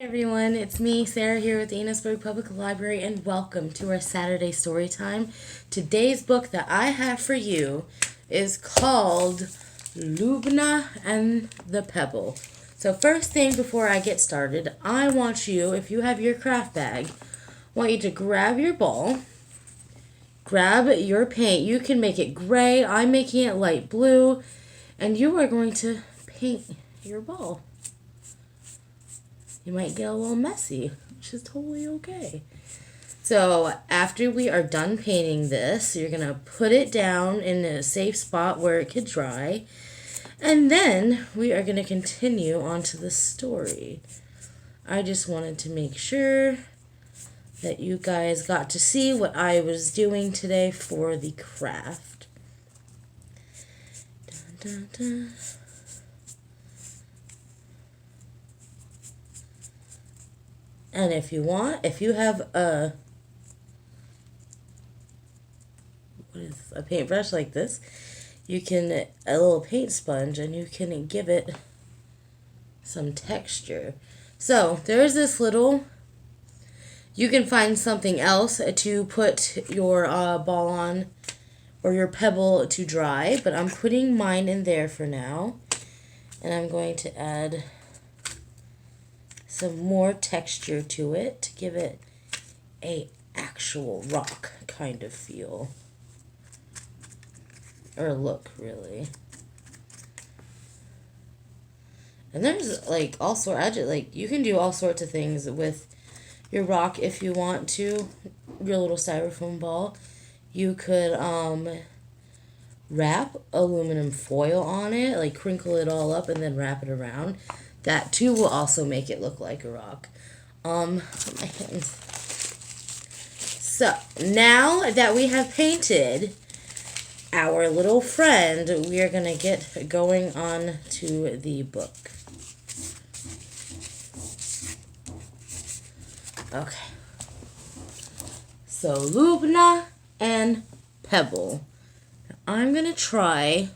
Hey everyone, it's me, Sarah, here with the Enosburg Public Library, and welcome to our Saturday story time. Today's book that I have for you is called Lubna and the Pebble. So first thing before I get started, I want you, if you have your craft bag, I want you to grab your ball, grab your paint. You can make it gray, I'm making it light blue, and you are going to paint your ball. You might get a little messy, which is totally okay. So after we are done painting this, you're going to put it down in a safe spot where it could dry. And then we are going to continue on to the story. I just wanted to make sure that you guys got to see what I was doing today for the craft. Dun, dun, dun. And if you want, if you have a paintbrush like this, you can, a little paint sponge, and you can give it some texture. So there's this little, you can find something else to put your ball on or your pebble to dry, but I'm putting mine in there for now. And I'm going to add some more texture to it to give it a actual rock kind of feel or look, really. And there's like all sorts, like you can do all sorts of things with your rock if you want to. Your little styrofoam ball, you could wrap aluminum foil on it, like crinkle it all up and then wrap it around. That too will also make it look like a rock. My hands. So now that we have painted our little friend, we are gonna get going on to the book. Okay. So Lubna and Pebble. I'm gonna try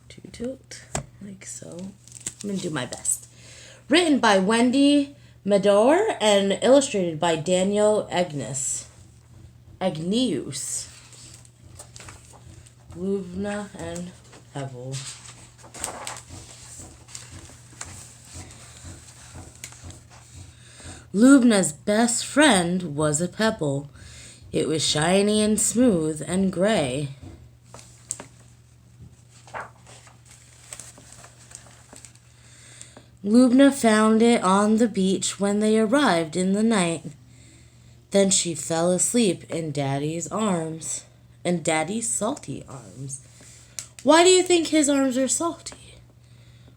to do it like so. I'm going to do my best. Written by Wendy, Meddour, and illustrated by Daniel Agneus. Lubna and Pebble. Lubna's best friend was a pebble. It was shiny and smooth and gray. Lubna found it on the beach when they arrived in the night. Then she fell asleep in Daddy's arms, in Daddy's salty arms. Why do you think his arms are salty?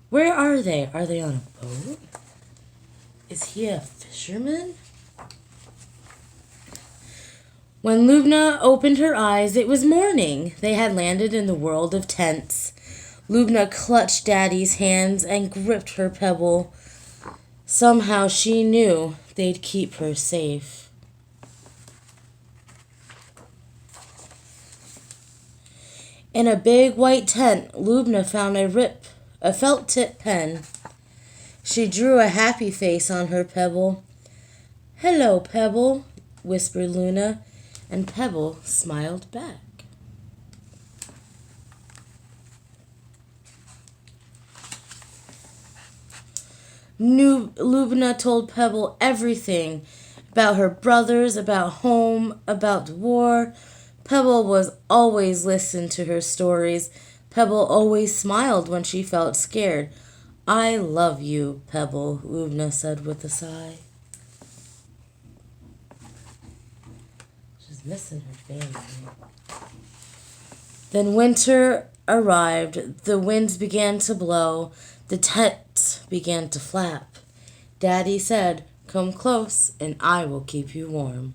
Where are they? Are they on a boat? Is he a fisherman? When Lubna opened her eyes, it was morning. They had landed in the world of tents. Lubna clutched Daddy's hands and gripped her pebble. Somehow she knew they'd keep her safe. In a big white tent, Lubna found a felt-tip pen. She drew a happy face on her pebble. "Hello, Pebble," whispered Luna, and Pebble smiled back. Lubna told Pebble everything about her brothers, about home, about the war. Pebble was always listened to her stories. Pebble always smiled when she felt scared. "I love you, Pebble," Lubna said with a sigh. She's missing her family. Then winter arrived. The winds began to blow. The tents began to flap. Daddy said, "Come close, and I will keep you warm."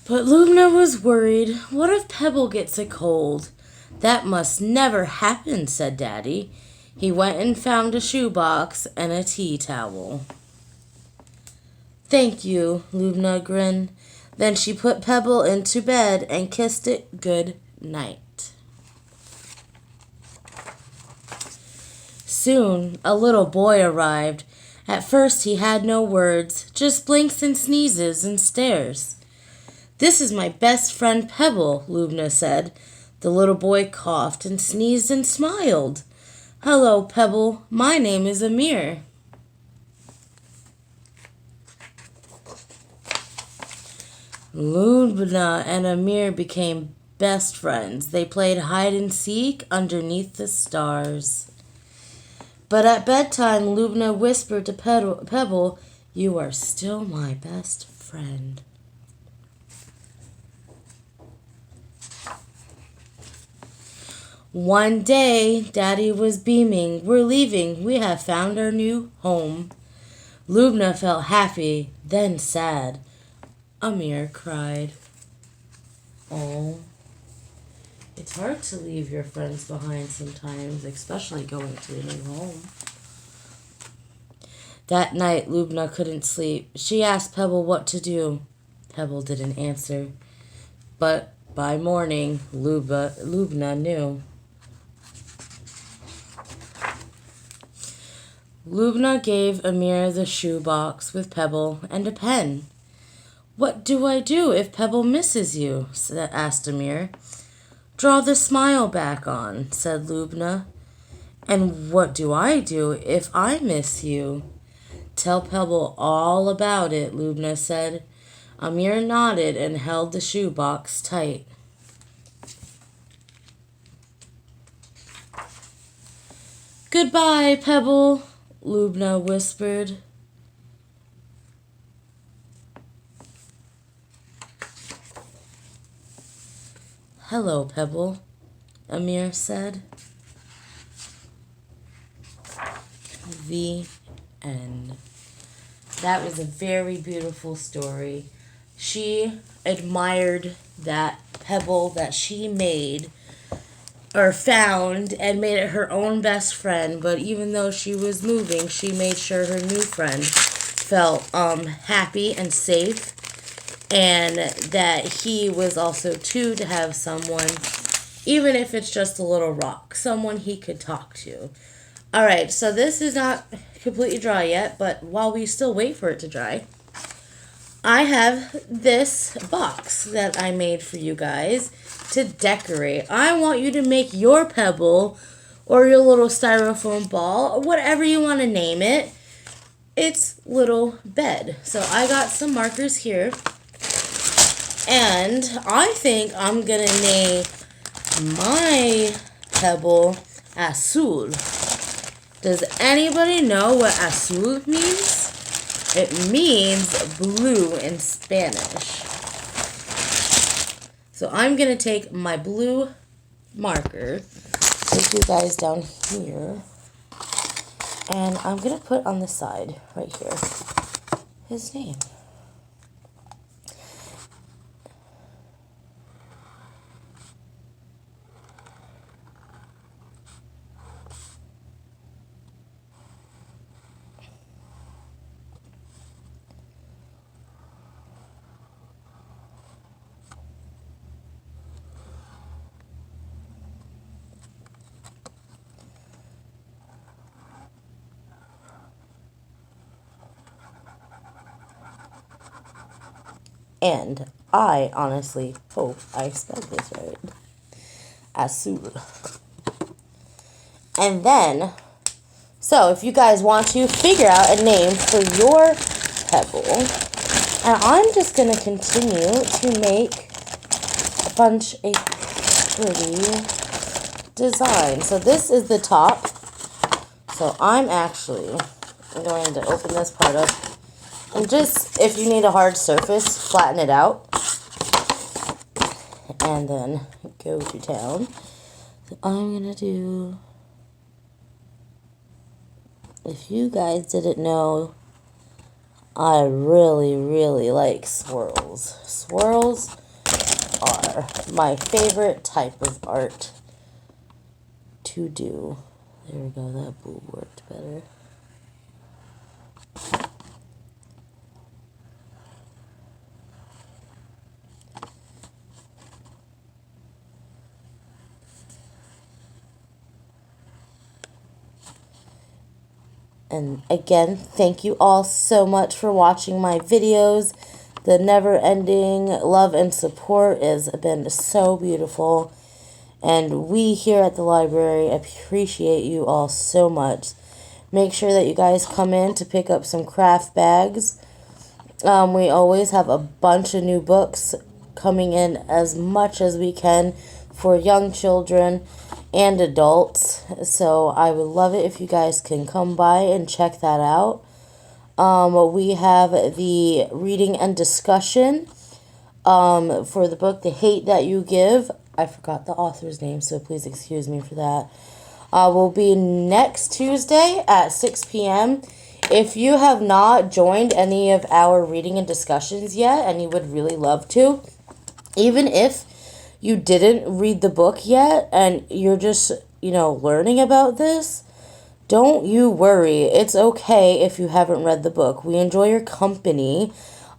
But Lubna was worried. What if Pebble gets a cold? That must never happen, said Daddy. He went and found a shoebox and a tea towel. "Thank you," Lubna grinned. Then she put Pebble into bed and kissed it good night. Soon, a little boy arrived. At first, he had no words, just blinks and sneezes and stares. "This is my best friend Pebble," Lubna said. The little boy coughed and sneezed and smiled. "Hello, Pebble. My name is Amir." Lubna and Amir became best friends. They played hide and seek underneath the stars. But at bedtime, Lubna whispered to Pebble, "You are still my best friend." One day, Daddy was beaming. "We're leaving. We have found our new home." Lubna felt happy, then sad. Amir cried. Oh, it's hard to leave your friends behind sometimes, especially going to a new home. That night, Lubna couldn't sleep. She asked Pebble what to do. Pebble didn't answer. But by morning, Lubna knew. Lubna gave Amir the shoebox with Pebble and a pen. "What do I do if Pebble misses you?" asked Amir. "Draw the smile back on," said Lubna. "And what do I do if I miss you?" "Tell Pebble all about it," Lubna said. Amir nodded and held the shoebox tight. "Goodbye, Pebble," Lubna whispered. "Hello, Pebble," Amir said. The end. That was a very beautiful story. She admired that pebble that she made or found and made it her own best friend, but even though she was moving, she made sure her new friend felt happy and safe, and that he was also too to have someone, even if it's just a little rock, someone he could talk to. Alright, so this is not completely dry yet, but while we still wait for it to dry, I have this box that I made for you guys to decorate. I want you to make your pebble or your little styrofoam ball or whatever you want to name it, its little bed. So I got some markers here, and I think I'm going to name my pebble Azul. Does anybody know what azul means? It means blue in Spanish. So I'm going to take my blue marker, take you guys down here, and I'm going to put on the side right here his name. And I honestly hope I spelled this right. Azul. And then, so if you guys want to figure out a name for your pebble, and I'm just going to continue to make a bunch of pretty designs. So this is the top. So I'm actually going to open this part up. And just, if you need a hard surface, flatten it out. And then go to town. So I'm going to do, if you guys didn't know, I really, really like swirls. Swirls are my favorite type of art to do. There we go, that blue worked better. And again, thank you all so much for watching my videos. The never-ending love and support has been so beautiful. And we here at the library appreciate you all so much. Make sure that you guys come in to pick up some craft bags. We always have a bunch of new books coming in as much as we can for young children and adults. So I would love it if you guys can come by and check that out. We have the reading and discussion for the book The Hate That You Give. I forgot the author's name, so please excuse me for that. Will be next Tuesday at 6 p.m. If you have not joined any of our reading and discussions yet, and you would really love to, even if you didn't read the book yet and you're just, learning about this, don't you worry. It's okay if you haven't read the book. We enjoy your company.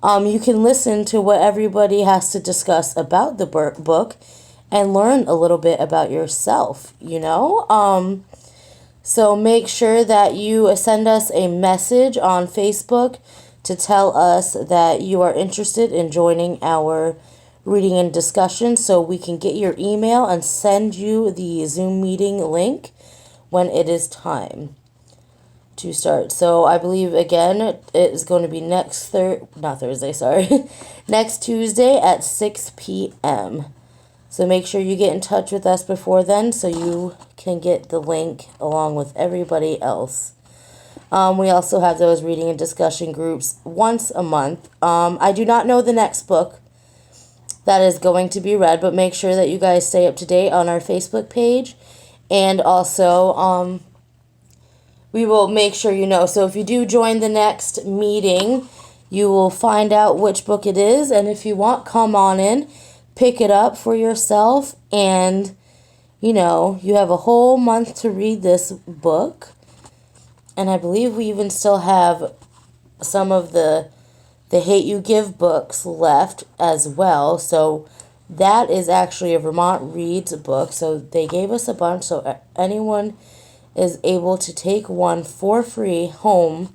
You can listen to what everybody has to discuss about the book and learn a little bit about yourself, So make sure that you send us a message on Facebook to tell us that you are interested in joining our reading and discussion so we can get your email and send you the Zoom meeting link when it is time to start. So I believe, again, it is going to be next next Tuesday at 6 p.m. So make sure you get in touch with us before then so you can get the link along with everybody else. We also have those reading and discussion groups once a month. I do not know the next book that is going to be read, but make sure that you guys stay up to date on our Facebook page. And also, we will make sure you know. So if you do join the next meeting, you will find out which book it is. And if you want, come on in. Pick it up for yourself, and you have a whole month to read this book. And I believe we even still have some of the Hate You Give books left as well. So that is actually a Vermont Reads book. So they gave us a bunch, so anyone is able to take one for free home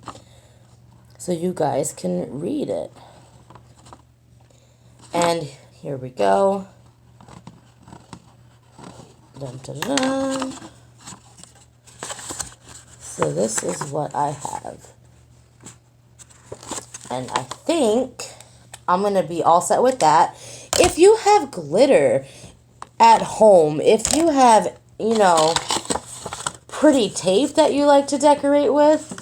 so you guys can read it. And here we go. Dun, dun, dun. So this is what I have. And I think I'm going to be all set with that. If you have glitter at home, if you have, pretty tape that you like to decorate with,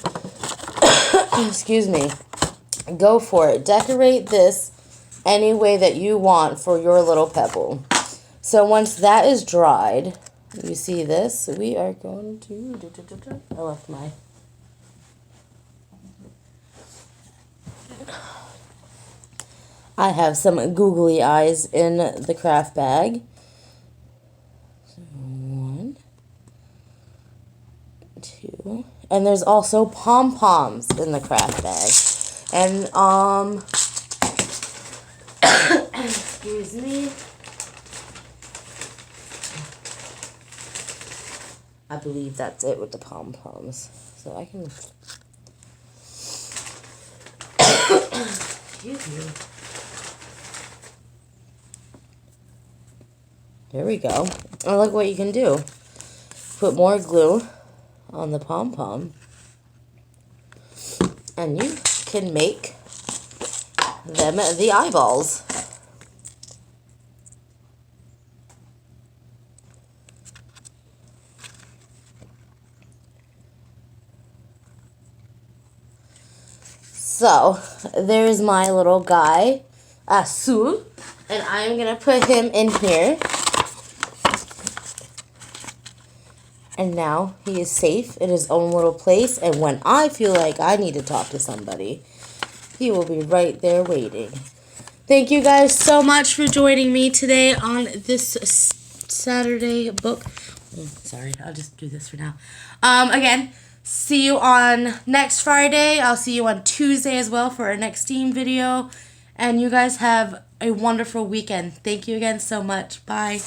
excuse me, go for it. Decorate this any way that you want for your little pebble. So once that is dried, you see this, we are going to, I left my, I have some googly eyes in the craft bag. So 1, 2, and there's also pom-poms in the craft bag. And, excuse me. I believe that's it with the pom-poms. So I can... Excuse me. There we go. Oh, look what you can do. Put more glue on the pom-pom. And you can make them the eyeballs. So, there's my little guy, Asu, and I'm going to put him in here. And now he is safe in his own little place, and when I feel like I need to talk to somebody, he will be right there waiting. Thank you guys so much for joining me today on this Saturday book. Sorry, I'll just do this for now. Again, see you on next Friday. I'll see you on Tuesday as well for our next Steam video. And you guys have a wonderful weekend. Thank you again so much. Bye.